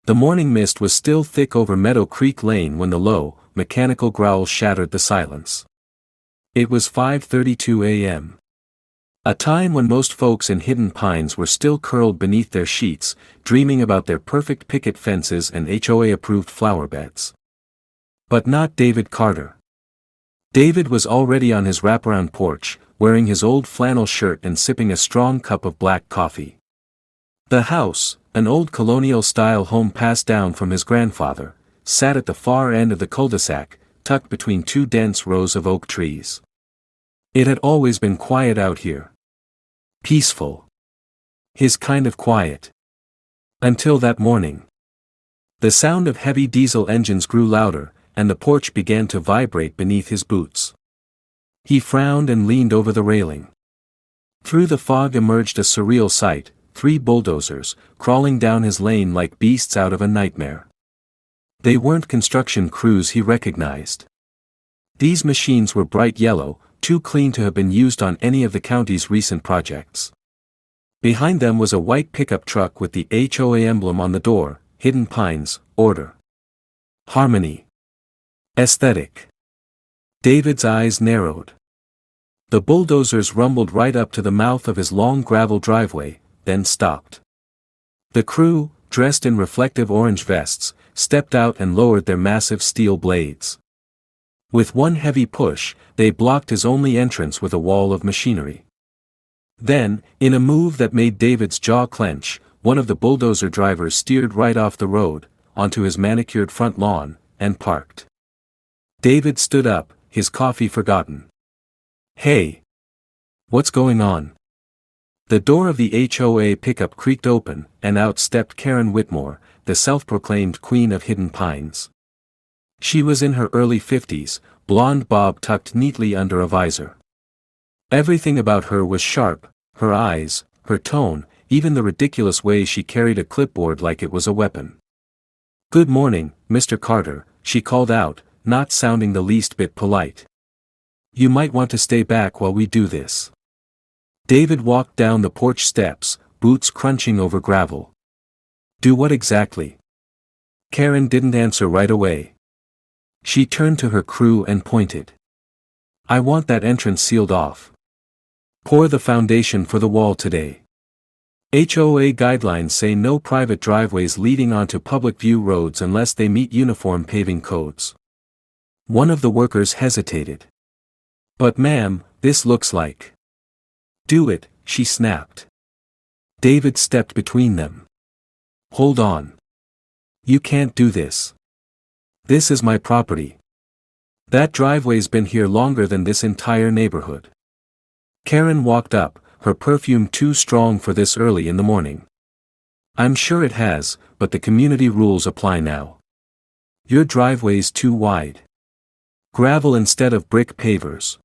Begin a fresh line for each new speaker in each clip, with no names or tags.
The morning mist was still thick over Meadow Creek Lane when the low, mechanical growl shattered the silence. It was 5:32 a.m. A time when most folks in Hidden Pines were still curled beneath their sheets, dreaming about their perfect picket fences and HOA-approved flower beds. But not David Carter. David was already on his wraparound porch, wearing his old flannel shirt and sipping a strong cup of black coffee. The house, an old colonial-style home passed down from his grandfather, sat at the far end of the cul-de-sac, tucked between two dense rows of oak trees. It had always been quiet out here. Peaceful. His kind of quiet. Until that morning. The sound of heavy diesel engines grew louder, and the porch began to vibrate beneath his boots. He frowned and leaned over the railing. Through the fog emerged a surreal sight, 3 bulldozers, crawling down his lane like beasts out of a nightmare. They weren't construction crews he recognized. These machines were bright yellow, too clean to have been used on any of the county's recent projects. Behind them was a white pickup truck with the HOA emblem on the door, Hidden Pines, Order. Harmony. Aesthetic. David's eyes narrowed. The bulldozers rumbled right up to the mouth of his long gravel driveway, then stopped. The crew, dressed in reflective orange vests, stepped out and lowered their massive steel blades. With one heavy push, they blocked his only entrance with a wall of machinery. Then, in a move that made David's jaw clench, one of the bulldozer drivers steered right off the road, onto his manicured front lawn, and parked. David stood up, his coffee forgotten. "Hey! What's going on?" The door of the HOA pickup creaked open, and out stepped Karen Whitmore, the self-proclaimed queen of Hidden Pines. She was in her early 50s, blonde bob tucked neatly under a visor. Everything about her was sharp, her eyes, her tone, even the ridiculous way she carried a clipboard like it was a weapon. "Good morning, Mr. Carter," she called out, not sounding the least bit polite. "You might want to stay back while we do this." David walked down the porch steps, boots crunching over gravel. "Do what exactly?" Karen didn't answer right away. She turned to her crew and pointed. "I want that entrance sealed off. Pour the foundation for the wall today. HOA guidelines say no private driveways leading onto public view roads unless they meet uniform paving codes." One of the workers hesitated. "But ma'am, this looks like..." "Do it," she snapped. David stepped between them. "Hold on. You can't do this. This is my property. That driveway's been here longer than this entire neighborhood." Karen walked up, her perfume too strong for this early in the morning. "I'm sure it has, but the community rules apply now. Your driveway's too wide. Gravel instead of brick pavers.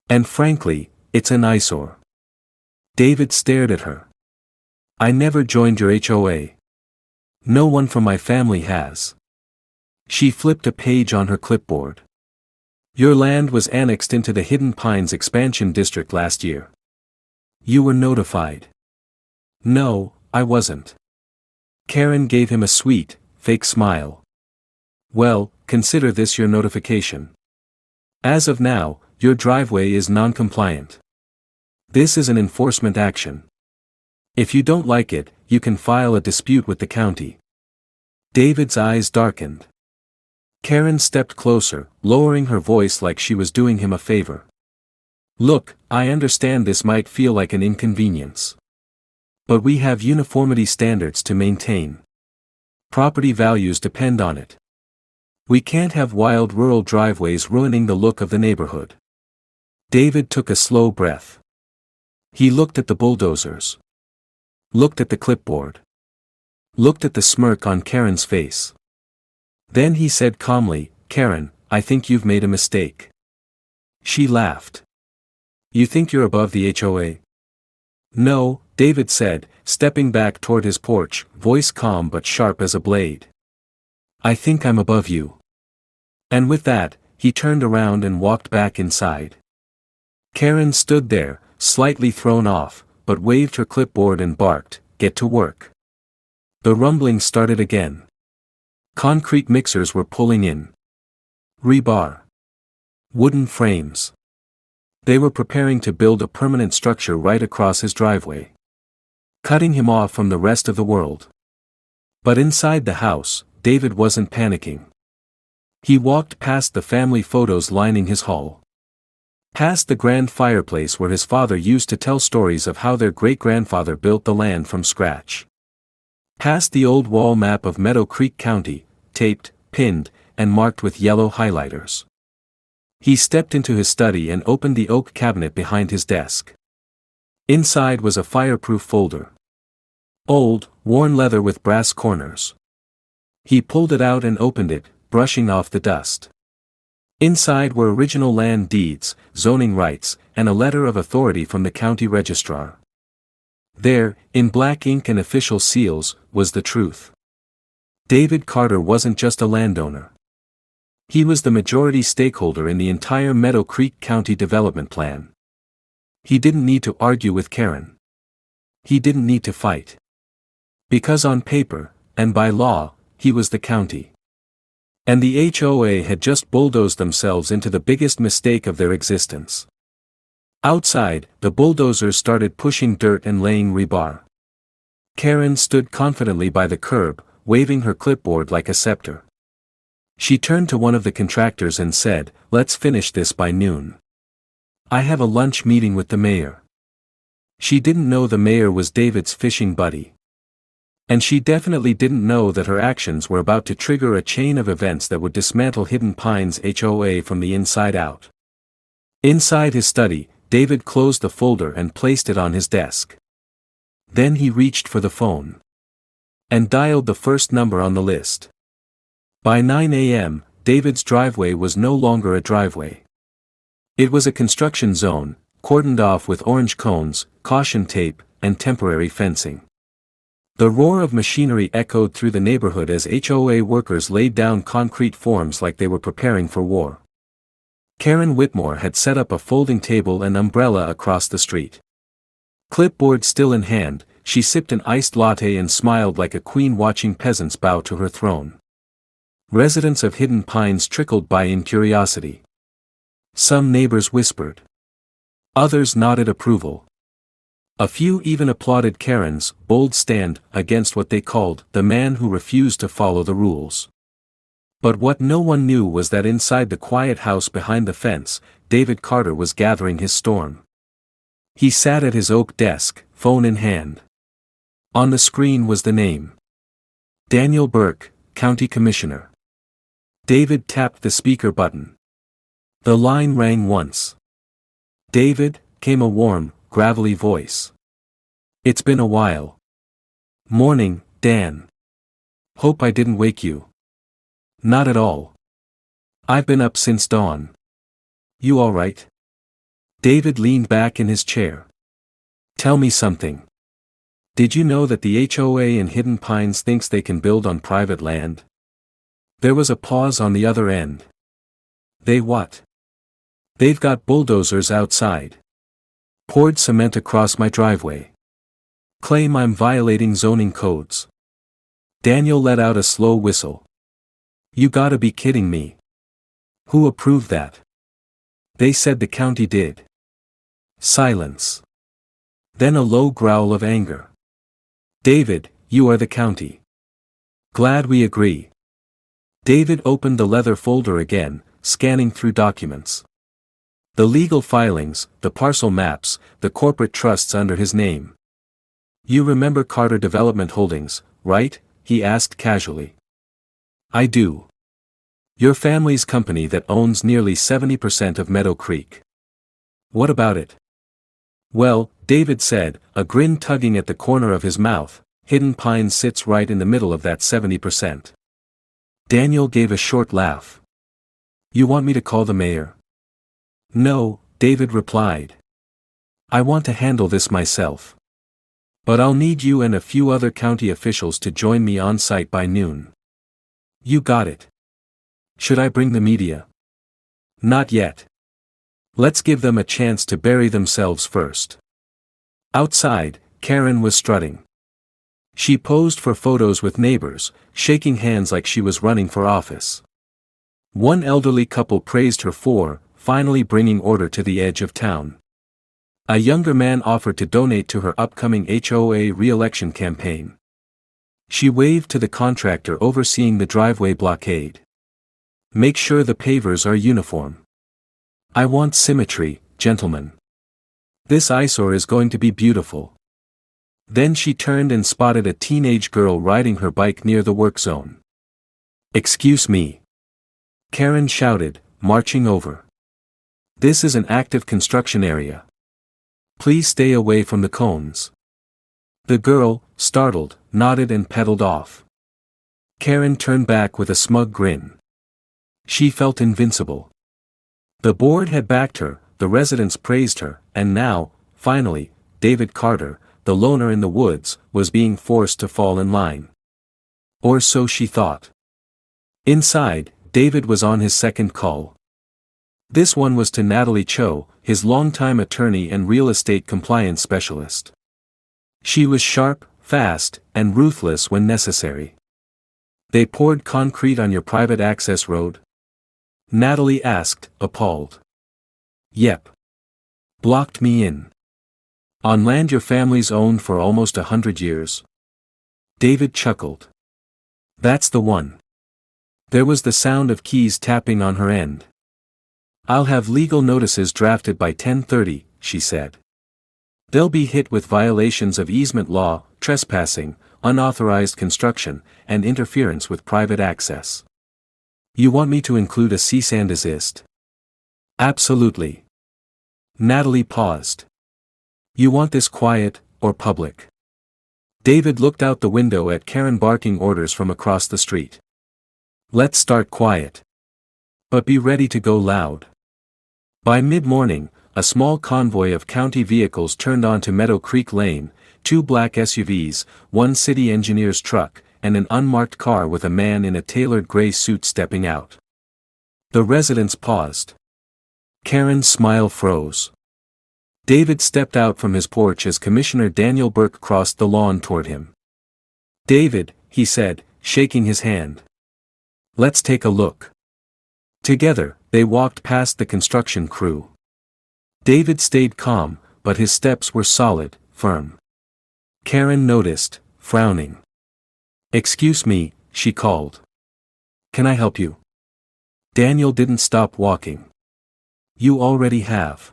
And frankly, it's an eyesore." David stared at her. "I never joined your HOA. No one from my family has." She flipped a page on her clipboard. "Your land was annexed into the Hidden Pines expansion district last year. You were notified." "No, I wasn't." Karen gave him a sweet, fake smile. "Well, consider this your notification. As of now, your driveway is non-compliant. This is an enforcement action. If you don't like it, you can file a dispute with the county." David's eyes darkened. Karen stepped closer, lowering her voice like she was doing him a favor. "Look, I understand this might feel like an inconvenience. But we have uniformity standards to maintain. Property values depend on it. We can't have wild rural driveways ruining the look of the neighborhood." David took a slow breath. He looked at the bulldozers. Looked at the clipboard. Looked at the smirk on Karen's face. Then he said calmly, "Karen, I think you've made a mistake." She laughed. "You think you're above the HOA?" "No," David said, stepping back toward his porch, voice calm but sharp as a blade. "I think I'm above you." And with that, he turned around and walked back inside. Karen stood there, slightly thrown off, but waved her clipboard and barked, "Get to work." The rumbling started again. Concrete mixers were pulling in. Rebar. Wooden frames. They were preparing to build a permanent structure right across his driveway, cutting him off from the rest of the world. But inside the house, David wasn't panicking. He walked past the family photos lining his hall. Past the grand fireplace where his father used to tell stories of how their great-grandfather built the land from scratch. Past the old wall map of Meadow Creek County, taped, pinned, and marked with yellow highlighters. He stepped into his study and opened the oak cabinet behind his desk. Inside was a fireproof folder. Old, worn leather with brass corners. He pulled it out and opened it, brushing off the dust. Inside were original land deeds, zoning rights, and a letter of authority from the county registrar. There, in black ink and official seals, was the truth. David Carter wasn't just a landowner. He was the majority stakeholder in the entire Meadow Creek County development plan. He didn't need to argue with Karen. He didn't need to fight. Because on paper, and by law, he was the county. And the HOA had just bulldozed themselves into the biggest mistake of their existence. Outside, the bulldozers started pushing dirt and laying rebar. Karen stood confidently by the curb, waving her clipboard like a scepter. She turned to one of the contractors and said, "Let's finish this by noon. I have a lunch meeting with the mayor." She didn't know the mayor was David's fishing buddy. And she definitely didn't know that her actions were about to trigger a chain of events that would dismantle Hidden Pines HOA from the inside out. Inside his study, David closed the folder and placed it on his desk. Then he reached for the phone. And dialed the first number on the list. By 9 a.m., David's driveway was no longer a driveway. It was a construction zone, cordoned off with orange cones, caution tape, and temporary fencing. The roar of machinery echoed through the neighborhood as HOA workers laid down concrete forms like they were preparing for war. Karen Whitmore had set up a folding table and umbrella across the street. Clipboard still in hand, she sipped an iced latte and smiled like a queen watching peasants bow to her throne. Residents of Hidden Pines trickled by in curiosity. Some neighbors whispered. Others nodded approval. A few even applauded Karen's bold stand against what they called the man who refused to follow the rules. But what no one knew was that inside the quiet house behind the fence, David Carter was gathering his storm. He sat at his oak desk, phone in hand. On the screen was the name. Daniel Burke, County Commissioner. David tapped the speaker button. The line rang once. "David," came a warm, gravelly voice. "It's been a while." "Morning, Dan. Hope I didn't wake you." "Not at all. I've been up since dawn." "You all right?" David leaned back in his chair. "Tell me something. Did you know that the HOA in Hidden Pines thinks they can build on private land?" There was a pause on the other end. "They what?" "They've got bulldozers outside. Poured cement across my driveway. Claim I'm violating zoning codes." Daniel let out a slow whistle. "You gotta be kidding me. Who approved that?" "They said the county did." Silence. Then a low growl of anger. "David, you are the county. Glad we agree." David opened the leather folder again, scanning through documents. The legal filings, the parcel maps, the corporate trusts under his name. "You remember Carter Development Holdings, right?" he asked casually. "I do. Your family's company that owns nearly 70% of Meadow Creek." "What about it?" "Well," David said, a grin tugging at the corner of his mouth, "Hidden Pines sits right in the middle of that 70%. Daniel gave a short laugh. "You want me to call the mayor?" "No," David replied. "I want to handle this myself. But I'll need you and a few other county officials to join me on site by noon." "You got it. Should I bring the media?" "Not yet. Let's give them a chance to bury themselves first." Outside, Karen was strutting. She posed for photos with neighbors, shaking hands like she was running for office. One elderly couple praised her for finally bringing order to the edge of town. A younger man offered to donate to her upcoming HOA re-election campaign. She waved to the contractor overseeing the driveway blockade. Make sure the pavers are uniform. I want symmetry, gentlemen. This eyesore is going to be beautiful. Then she turned and spotted a teenage girl riding her bike near the work zone. Excuse me. Karen shouted, marching over. This is an active construction area. Please stay away from the cones. The girl, startled, nodded and pedaled off. Karen turned back with a smug grin. She felt invincible. The board had backed her, the residents praised her, and now, finally, David Carter, the loner in the woods, was being forced to fall in line. Or so she thought. Inside, David was on his second call. This one was to Natalie Cho, his longtime attorney and real estate compliance specialist. She was sharp, fast, and ruthless when necessary. They poured concrete on your private access road? Natalie asked, appalled. Yep. Blocked me in. On land your family's owned for almost 100 years. David chuckled. That's the one. There was the sound of keys tapping on her end. I'll have legal notices drafted by 10:30, she said. They'll be hit with violations of easement law, trespassing, unauthorized construction, and interference with private access. You want me to include a cease and desist? Absolutely. Natalie paused. You want this quiet, or public? David looked out the window at Karen barking orders from across the street. Let's start quiet. But be ready to go loud. By mid-morning, a small convoy of county vehicles turned onto Meadow Creek Lane, 2 black SUVs, 1 city engineer's truck, and an unmarked car with a man in a tailored gray suit stepping out. The residents paused. Karen's smile froze. David stepped out from his porch as Commissioner Daniel Burke crossed the lawn toward him. David, he said, shaking his hand. Let's take a look. Together, they walked past the construction crew. David stayed calm, but his steps were solid, firm. Karen noticed, frowning. Excuse me, she called. Can I help you? Daniel didn't stop walking. You already have.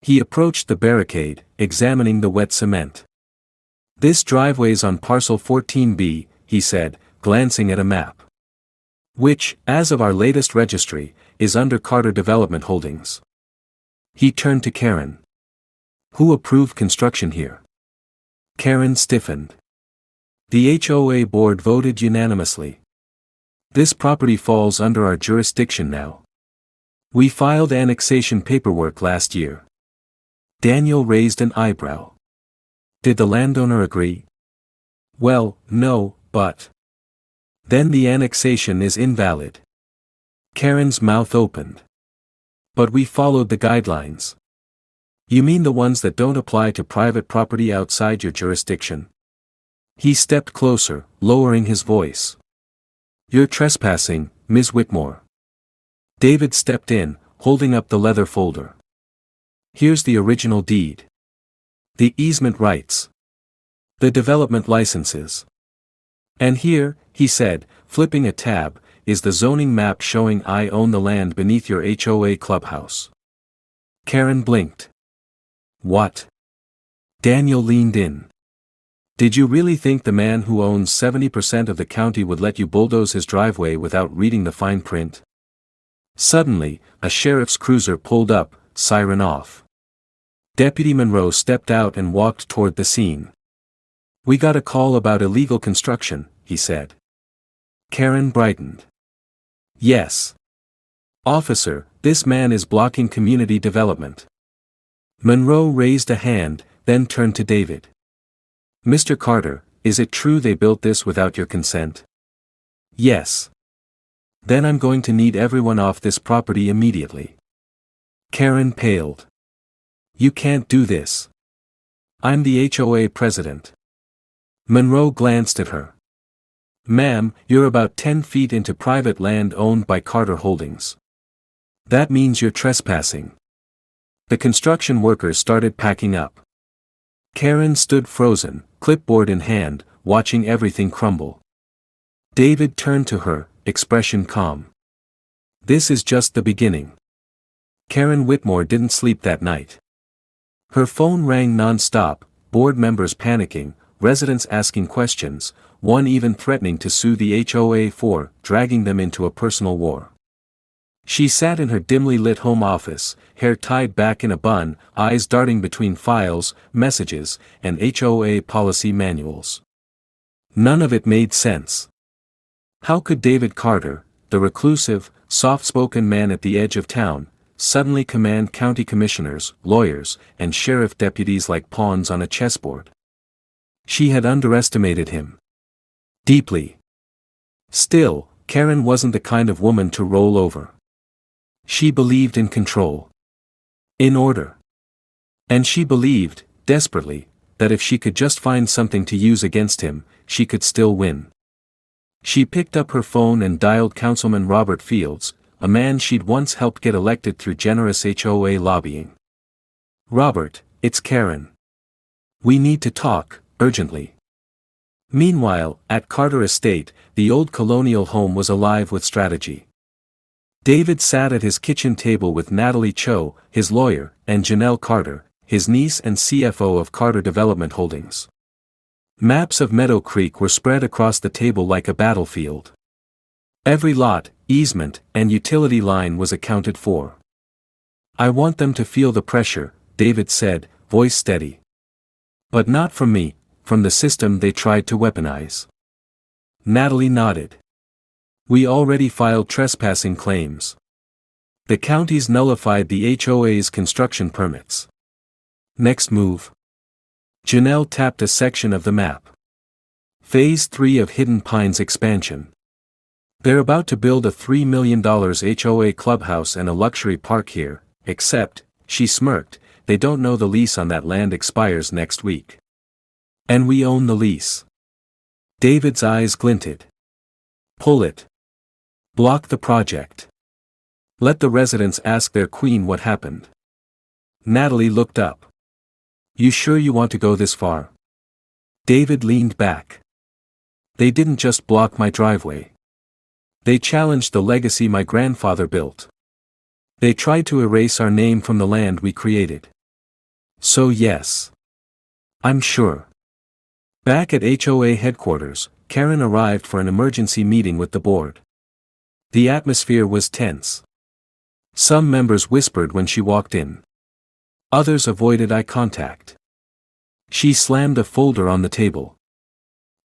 He approached the barricade, examining the wet cement. This driveway's on parcel 14B, he said, glancing at a map. Which, as of our latest registry, is under Carter Development Holdings. He turned to Karen. Who approved construction here? Karen stiffened. The HOA board voted unanimously. This property falls under our jurisdiction now. We filed annexation paperwork last year. Daniel raised an eyebrow. Did the landowner agree? Well, no, but... Then the annexation is invalid. Karen's mouth opened. But we followed the guidelines. You mean the ones that don't apply to private property outside your jurisdiction? He stepped closer, lowering his voice. You're trespassing, Ms. Whitmore. David stepped in, holding up the leather folder. Here's the original deed. The easement rights. The development licenses. And here, he said, flipping a tab, is the zoning map showing I own the land beneath your HOA clubhouse. Karen blinked. What? Daniel leaned in. Did you really think the man who owns 70% of the county would let you bulldoze his driveway without reading the fine print? Suddenly, a sheriff's cruiser pulled up, siren off. Deputy Monroe stepped out and walked toward the scene. We got a call about illegal construction, he said. Karen brightened. Yes. Officer, this man is blocking community development. Monroe raised a hand, then turned to David. Mr. Carter, is it true they built this without your consent? Yes. Then I'm going to need everyone off this property immediately. Karen paled. You can't do this. I'm the HOA president. Monroe glanced at her. Ma'am, you're about 10 feet into private land owned by Carter Holdings. That means you're trespassing. The construction workers started packing up. Karen stood frozen, clipboard in hand, watching everything crumble. David turned to her, expression calm. This is just the beginning. Karen Whitmore didn't sleep that night. Her phone rang non-stop, board members panicking, residents asking questions, one even threatening to sue the HOA for dragging them into a personal war. She sat in her dimly lit home office, hair tied back in a bun, eyes darting between files, messages, and HOA policy manuals. None of it made sense. How could David Carter, the reclusive, soft-spoken man at the edge of town, suddenly command county commissioners, lawyers, and sheriff deputies like pawns on a chessboard? She had underestimated him. Deeply. Still, Karen wasn't the kind of woman to roll over. She believed in control. In order. And she believed, desperately, that if she could just find something to use against him, she could still win. She picked up her phone and dialed Councilman Robert Fields, a man she'd once helped get elected through generous HOA lobbying. Robert, it's Karen. We need to talk, urgently. Meanwhile, at Carter Estate, the old colonial home was alive with strategy. David sat at his kitchen table with Natalie Cho, his lawyer, and Janelle Carter, his niece and CFO of Carter Development Holdings. Maps of Meadow Creek were spread across the table like a battlefield. Every lot, easement, and utility line was accounted for. I want them to feel the pressure, David said, voice steady. But not from me, from the system they tried to weaponize. Natalie nodded. We already filed trespassing claims. The counties nullified the HOA's construction permits. Next move. Janelle tapped a section of the map. Phase 3 of Hidden Pines expansion. They're about to build a $3 million HOA clubhouse and a luxury park here, except, she smirked, they don't know the lease on that land expires next week. And we own the lease. David's eyes glinted. Pull it. Block the project. Let the residents ask their queen what happened. Natalie looked up. You sure you want to go this far? David leaned back. They didn't just block my driveway. They challenged the legacy my grandfather built. They tried to erase our name from the land we created. So yes. I'm sure. Back at HOA headquarters, Karen arrived for an emergency meeting with the board. The atmosphere was tense. Some members whispered when she walked in. Others avoided eye contact. She slammed a folder on the table.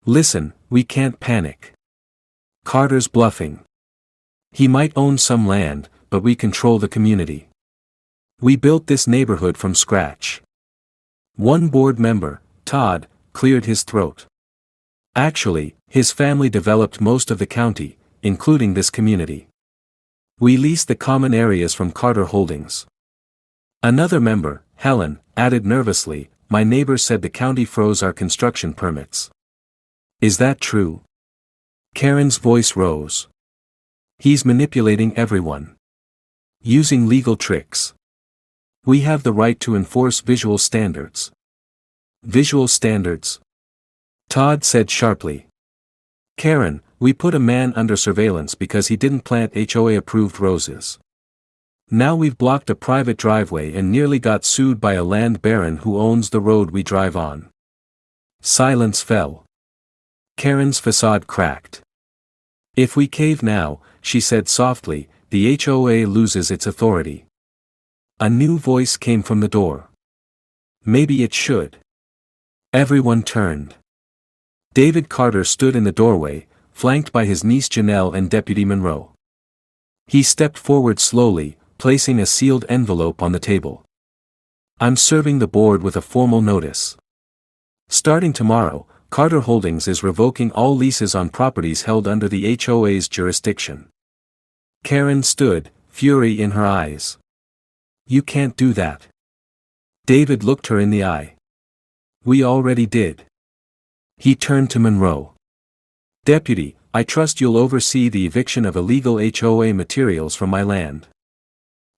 Listen, we can't panic. Carter's bluffing. He might own some land, but we control the community. We built this neighborhood from scratch. One board member, Todd, cleared his throat. Actually, his family developed most of the county, including this community. We leased the common areas from Carter Holdings. Another member, Helen, added nervously, my neighbor said the county froze our construction permits. Is that true? Karen's voice rose. He's manipulating everyone. Using legal tricks. We have the right to enforce visual standards. Visual standards? Todd said sharply. Karen, we put a man under surveillance because he didn't plant HOA-approved roses. Now we've blocked a private driveway and nearly got sued by a land baron who owns the road we drive on. Silence fell. Karen's facade cracked. If we cave now, she said softly, the HOA loses its authority. A new voice came from the door. Maybe it should. Everyone turned. David Carter stood in the doorway, flanked by his niece Janelle and Deputy Monroe. He stepped forward slowly, placing a sealed envelope on the table. I'm serving the board with a formal notice. Starting tomorrow, Carter Holdings is revoking all leases on properties held under the HOA's jurisdiction. Karen stood, fury in her eyes. You can't do that. David looked her in the eye. We already did. He turned to Monroe. "Deputy, I trust you'll oversee the eviction of illegal HOA materials from my land."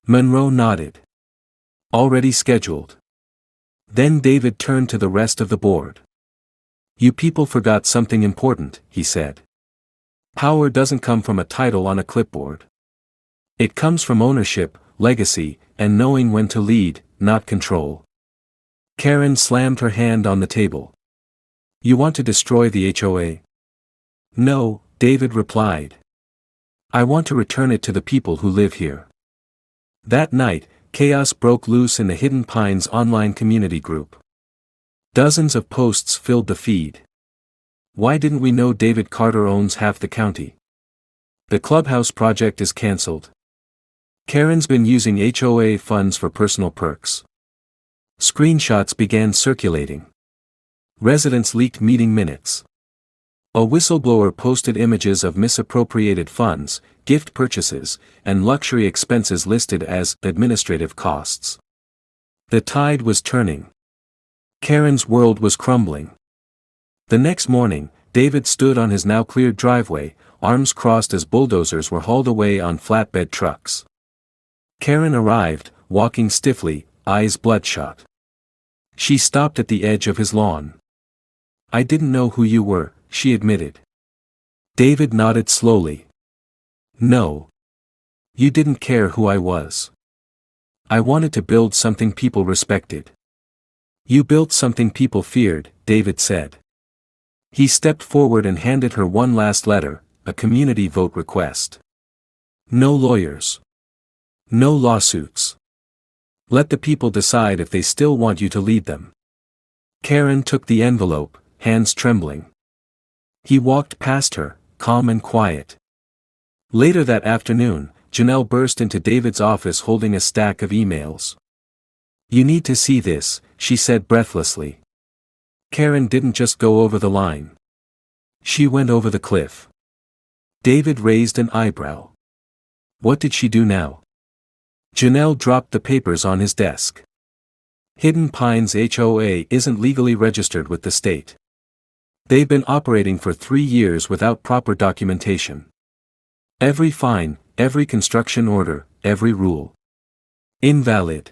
Monroe nodded. "Already scheduled." Then David turned to the rest of the board. "You people forgot something important," he said. "Power doesn't come from a title on a clipboard. It comes from ownership, legacy, and knowing when to lead, not control." Karen slammed her hand on the table. "You want to destroy the HOA?" "No," David replied. "I want to return it to the people who live here." That night, chaos broke loose in the Hidden Pines online community group. Dozens of posts filled the feed. "Why didn't we know David Carter owns half the county?" "The clubhouse project is cancelled." "Karen's been using HOA funds for personal perks." Screenshots began circulating. Residents leaked meeting minutes. A whistleblower posted images of misappropriated funds, gift purchases, and luxury expenses listed as administrative costs. The tide was turning. Karen's world was crumbling. The next morning, David stood on his now cleared driveway, arms crossed as bulldozers were hauled away on flatbed trucks. Karen arrived, walking stiffly, eyes bloodshot. She stopped at the edge of his lawn. "I didn't know who you were," she admitted. David nodded slowly. "No. You didn't care who I was. I wanted to build something people respected." "You built something people feared," David said. He stepped forward and handed her one last letter, a community vote request. "No lawyers. No lawsuits. Let the people decide if they still want you to lead them." Karen took the envelope, hands trembling. He walked past her, calm and quiet. Later that afternoon, Janelle burst into David's office holding a stack of emails. "You need to see this," she said breathlessly. Karen didn't just go over the line. She went over the cliff. David raised an eyebrow. What did she do now? Janelle dropped the papers on his desk. Hidden Pines HOA isn't legally registered with the state. They've been operating for 3 years without proper documentation. Every fine, every construction order, every rule. Invalid.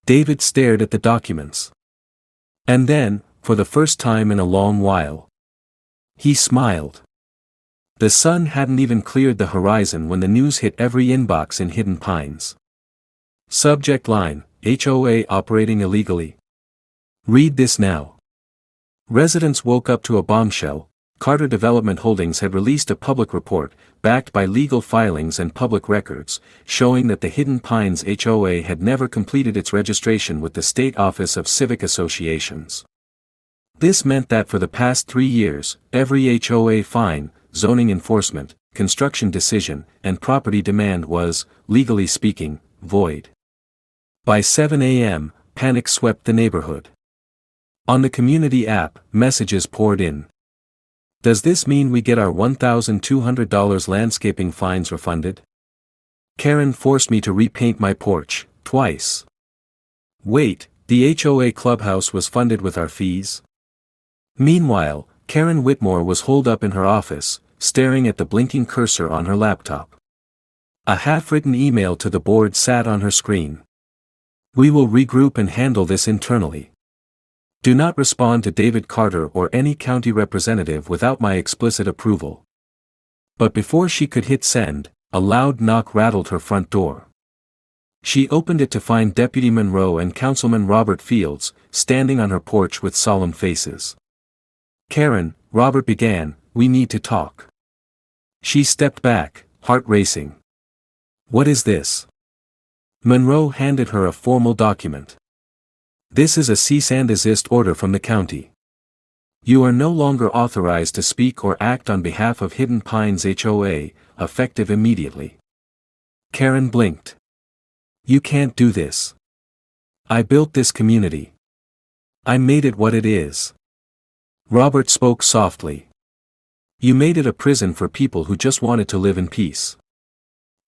David stared at the documents. And then, for the first time in a long while, he smiled. The sun hadn't even cleared the horizon when the news hit every inbox in Hidden Pines. Subject line, HOA operating illegally. Read this now. Residents woke up to a bombshell. Carter Development Holdings had released a public report, backed by legal filings and public records, showing that the Hidden Pines HOA had never completed its registration with the State Office of Civic Associations. This meant that for the past 3 years, every HOA fine, zoning enforcement, construction decision, and property demand was, legally speaking, void. By 7 a.m., panic swept the neighborhood. On the community app, messages poured in. Does this mean we get our $1,200 landscaping fines refunded? Karen forced me to repaint my porch, twice. Wait, the HOA clubhouse was funded with our fees? Meanwhile, Karen Whitmore was holed up in her office, staring at the blinking cursor on her laptop. A half-written email to the board sat on her screen. We will regroup and handle this internally. Do not respond to David Carter or any county representative without my explicit approval. But before she could hit send, a loud knock rattled her front door. She opened it to find Deputy Monroe and Councilman Robert Fields, standing on her porch with solemn faces. Karen, Robert began, we need to talk. She stepped back, heart racing. What is this? Monroe handed her a formal document. This is a cease and desist order from the county. You are no longer authorized to speak or act on behalf of Hidden Pines HOA, effective immediately. Karen blinked. You can't do this. I built this community. I made it what it is. Robert spoke softly. You made it a prison for people who just wanted to live in peace.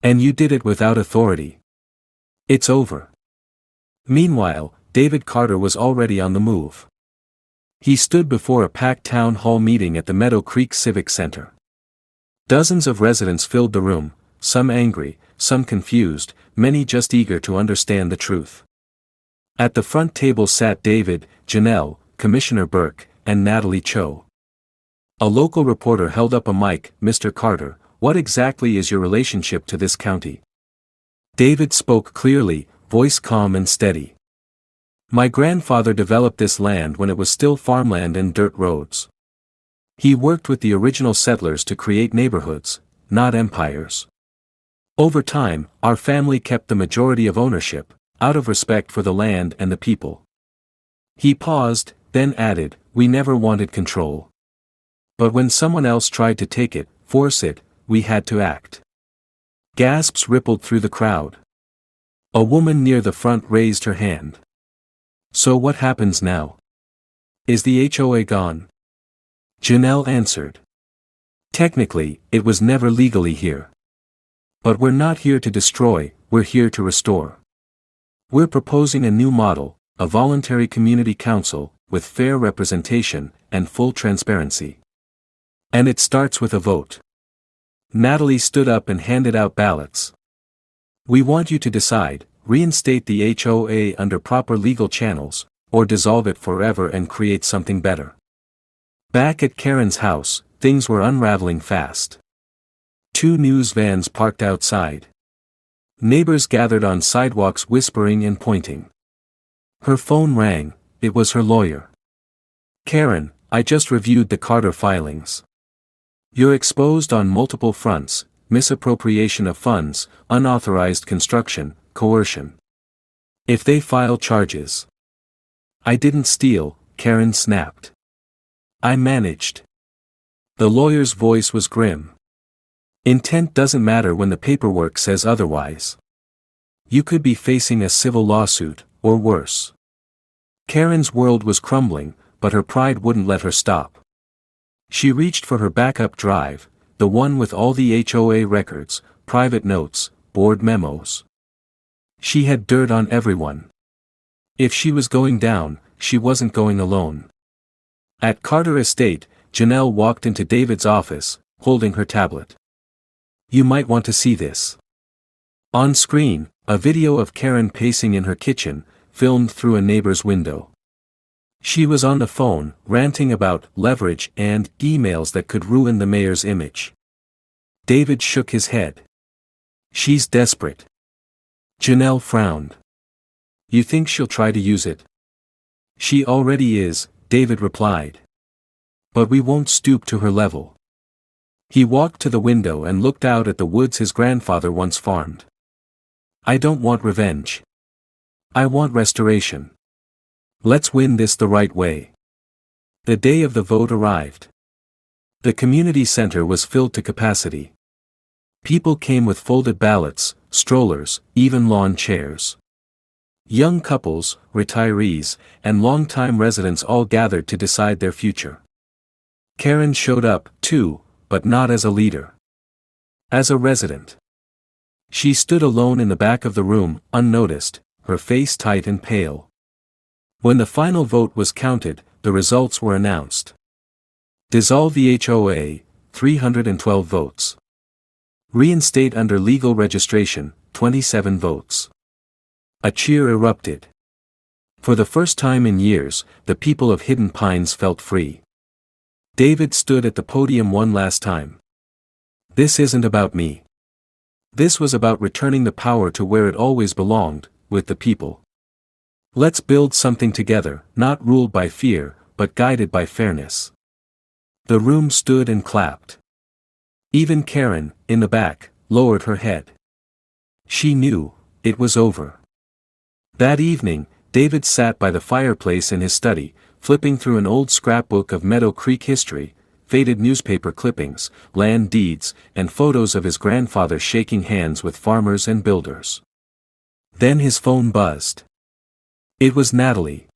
And you did it without authority. It's over. Meanwhile, David Carter was already on the move. He stood before a packed town hall meeting at the Meadow Creek Civic Center. Dozens of residents filled the room, some angry, some confused, many just eager to understand the truth. At the front table sat David, Janelle, Commissioner Burke, and Natalie Cho. A local reporter held up a mic. "Mr. Carter, what exactly is your relationship to this county?" David spoke clearly, voice calm and steady. "My grandfather developed this land when it was still farmland and dirt roads. He worked with the original settlers to create neighborhoods, not empires. Over time, our family kept the majority of ownership, out of respect for the land and the people." He paused, then added, "We never wanted control. But when someone else tried to take it, force it, we had to act." Gasps rippled through the crowd. A woman near the front raised her hand. "So what happens now? Is the HOA gone?" Janelle answered. "Technically, it was never legally here. But we're not here to destroy, we're here to restore. We're proposing a new model, a voluntary community council, with fair representation and full transparency. And it starts with a vote." Natalie stood up and handed out ballots. "We want you to decide, reinstate the HOA under proper legal channels, or dissolve it forever and create something better." Back at Karen's house, things were unraveling fast. 2 news vans parked outside. Neighbors gathered on sidewalks whispering and pointing. Her phone rang. It was her lawyer. "Karen, I just reviewed the Carter filings. You're exposed on multiple fronts: misappropriation of funds, unauthorized construction, coercion. If they file charges—" "I didn't steal," Karen snapped. "I managed." The lawyer's voice was grim. "Intent doesn't matter when the paperwork says otherwise. You could be facing a civil lawsuit, or worse." Karen's world was crumbling, but her pride wouldn't let her stop. She reached for her backup drive, the one with all the HOA records, private notes, board memos. She had dirt on everyone. If she was going down, she wasn't going alone. At Carter Estate, Janelle walked into David's office, holding her tablet. "You might want to see this." On screen, a video of Karen pacing in her kitchen, filmed through a neighbor's window. She was on the phone, ranting about leverage and emails that could ruin the mayor's image. David shook his head. "She's desperate." Janelle frowned. "You think she'll try to use it?" "She already is," David replied. "But we won't stoop to her level." He walked to the window and looked out at the woods his grandfather once farmed. "I don't want revenge. I want restoration. Let's win this the right way." The day of the vote arrived. The community center was filled to capacity. People came with folded ballots, strollers, even lawn chairs. Young couples, retirees, and longtime residents all gathered to decide their future. Karen showed up, too, but not as a leader. As a resident. She stood alone in the back of the room, unnoticed, her face tight and pale. When the final vote was counted, the results were announced. Dissolve the HOA, 312 votes. Reinstate under legal registration, 27 votes. A cheer erupted. For the first time in years, the people of Hidden Pines felt free. David stood at the podium one last time. "This isn't about me. This was about returning the power to where it always belonged, with the people. Let's build something together, not ruled by fear, but guided by fairness." The room stood and clapped. Even Karen, in the back, lowered her head. She knew, it was over. That evening, David sat by the fireplace in his study, flipping through an old scrapbook of Meadow Creek history, faded newspaper clippings, land deeds, and photos of his grandfather shaking hands with farmers and builders. Then his phone buzzed. It was Natalie.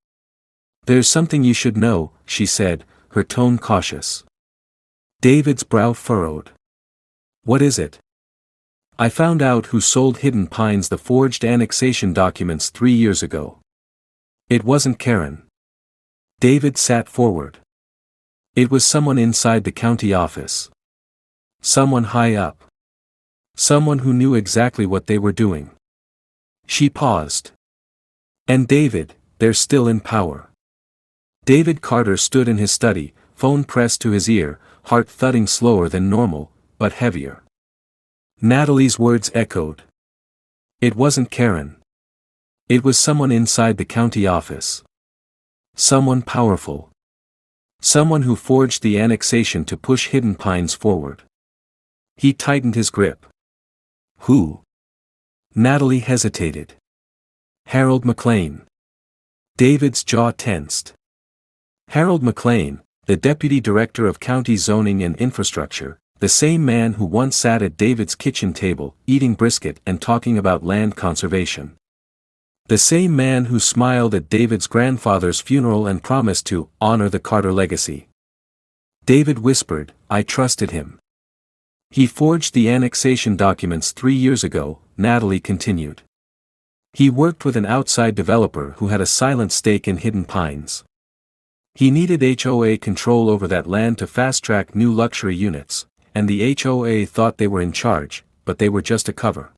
"There's something you should know," she said, her tone cautious. David's brow furrowed. "What is it?" "I found out who sold Hidden Pines the forged annexation documents 3 years ago. It wasn't Karen." David sat forward. It was someone inside the county office. Someone high up. Someone who knew exactly what they were doing. She paused. And David, they're still in power. David Carter stood in his study, phone pressed to his ear, heart thudding slower than normal, but heavier. Natalie's words echoed. It wasn't Karen. It was someone inside the county office. Someone powerful. Someone who forged the annexation to push Hidden Pines forward. He tightened his grip. Who? Natalie hesitated. Harold McLean. David's jaw tensed. Harold McLean, the Deputy Director of County Zoning and Infrastructure, the same man who once sat at David's kitchen table, eating brisket and talking about land conservation. The same man who smiled at David's grandfather's funeral and promised to honor the Carter legacy. David whispered, I trusted him. He forged the annexation documents 3 years ago, Natalie continued. He worked with an outside developer who had a silent stake in Hidden Pines. He needed HOA control over that land to fast-track new luxury units, and the HOA thought they were in charge, but they were just a cover.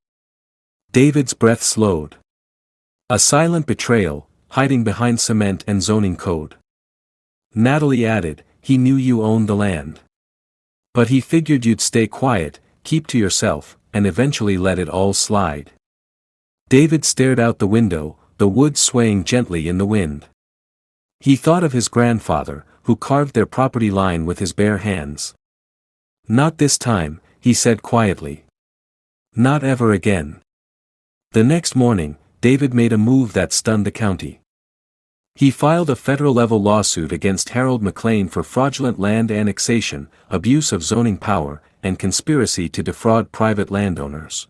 David's breath slowed. A silent betrayal, hiding behind cement and zoning code. Natalie added, he knew you owned the land. But he figured you'd stay quiet, keep to yourself, and eventually let it all slide. David stared out the window, the woods swaying gently in the wind. He thought of his grandfather, who carved their property line with his bare hands. Not this time, he said quietly. Not ever again. The next morning, David made a move that stunned the county. He filed a federal-level lawsuit against Harold McLean for fraudulent land annexation, abuse of zoning power, and conspiracy to defraud private landowners.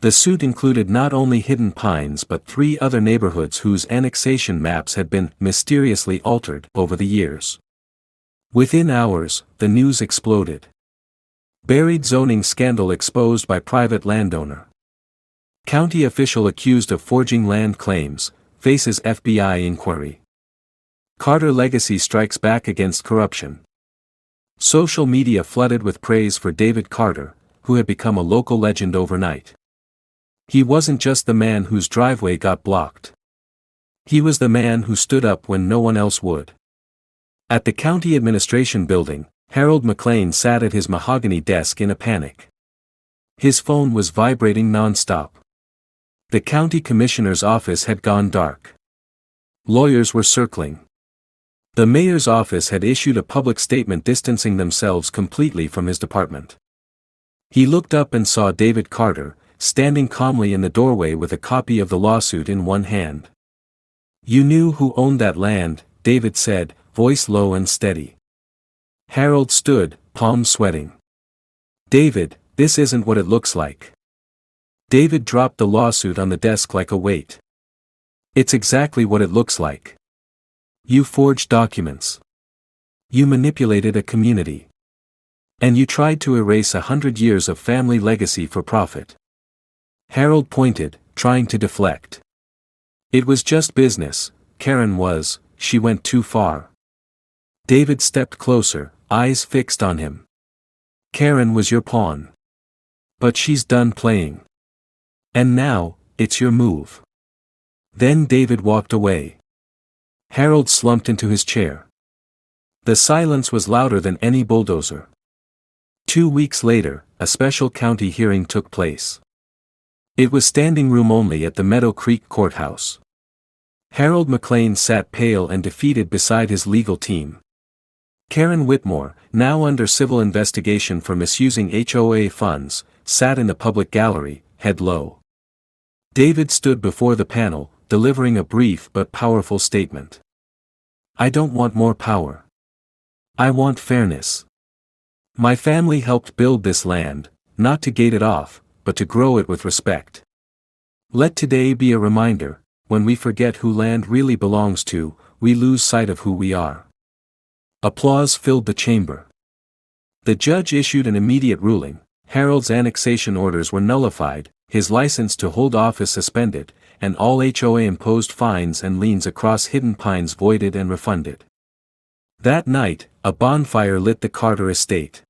The suit included not only Hidden Pines but 3 other neighborhoods whose annexation maps had been mysteriously altered over the years. Within hours, the news exploded. Buried zoning scandal exposed by private landowner. County official accused of forging land claims, faces FBI inquiry. Carter legacy strikes back against corruption. Social media flooded with praise for David Carter, who had become a local legend overnight. He wasn't just the man whose driveway got blocked. He was the man who stood up when no one else would. At the county administration building, Harold McLean sat at his mahogany desk in a panic. His phone was vibrating non-stop. The county commissioner's office had gone dark. Lawyers were circling. The mayor's office had issued a public statement distancing themselves completely from his department. He looked up and saw David Carter, standing calmly in the doorway with a copy of the lawsuit in one hand. You knew who owned that land, David said, voice low and steady. Harold stood, palms sweating. David, this isn't what it looks like. David dropped the lawsuit on the desk like a weight. It's exactly what it looks like. You forged documents. You manipulated a community. And you tried to erase 100 years of family legacy for profit. Harold pointed, trying to deflect. It was just business, Karen was, she went too far. David stepped closer, eyes fixed on him. Karen was your pawn. But she's done playing. And now, it's your move. Then David walked away. Harold slumped into his chair. The silence was louder than any bulldozer. 2 weeks later, a special county hearing took place. It was standing room only at the Meadow Creek courthouse. Harold McLean sat pale and defeated beside his legal team. Karen Whitmore, now under civil investigation for misusing HOA funds, sat in the public gallery, head low. David stood before the panel, delivering a brief but powerful statement. I don't want more power. I want fairness. My family helped build this land, not to gate it off, but to grow it with respect. Let today be a reminder, when we forget who land really belongs to, we lose sight of who we are. Applause filled the chamber. The judge issued an immediate ruling. Harold's annexation orders were nullified, his license to hold office suspended, and all HOA imposed fines and liens across Hidden Pines voided and refunded. That night, a bonfire lit the Carter estate.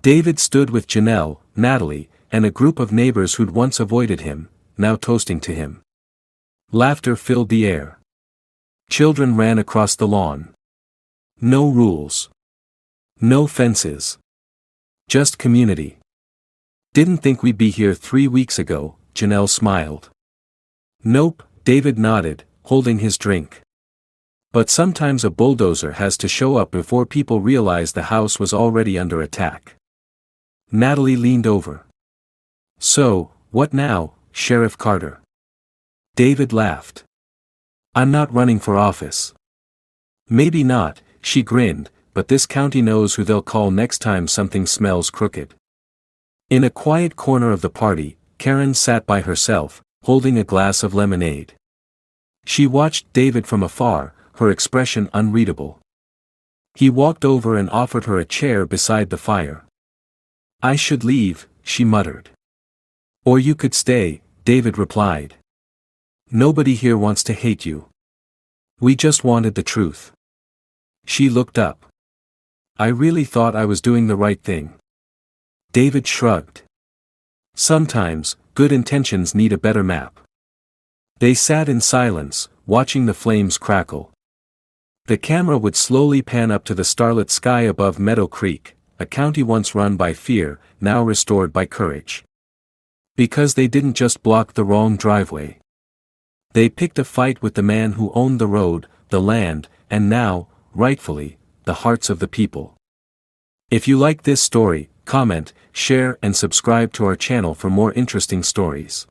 David stood with Janelle, Natalie, and a group of neighbors who'd once avoided him, now toasting to him. Laughter filled the air. Children ran across the lawn. No rules. No fences. Just community. Didn't think we'd be here 3 weeks ago, Janelle smiled. Nope, David nodded, holding his drink. But sometimes a bulldozer has to show up before people realize the house was already under attack. Natalie leaned over. So, what now, Sheriff Carter? David laughed. I'm not running for office. Maybe not, she grinned, but this county knows who they'll call next time something smells crooked. In a quiet corner of the party, Karen sat by herself, holding a glass of lemonade. She watched David from afar, her expression unreadable. He walked over and offered her a chair beside the fire. I should leave, she muttered. Or you could stay, David replied. Nobody here wants to hate you. We just wanted the truth. She looked up. I really thought I was doing the right thing. David shrugged. Sometimes, good intentions need a better map. They sat in silence, watching the flames crackle. The camera would slowly pan up to the starlit sky above Meadow Creek, a county once run by fear, now restored by courage. Because they didn't just block the wrong driveway. They picked a fight with the man who owned the road, the land, and now, rightfully, the hearts of the people. If you like this story, comment, share and subscribe to our channel for more interesting stories.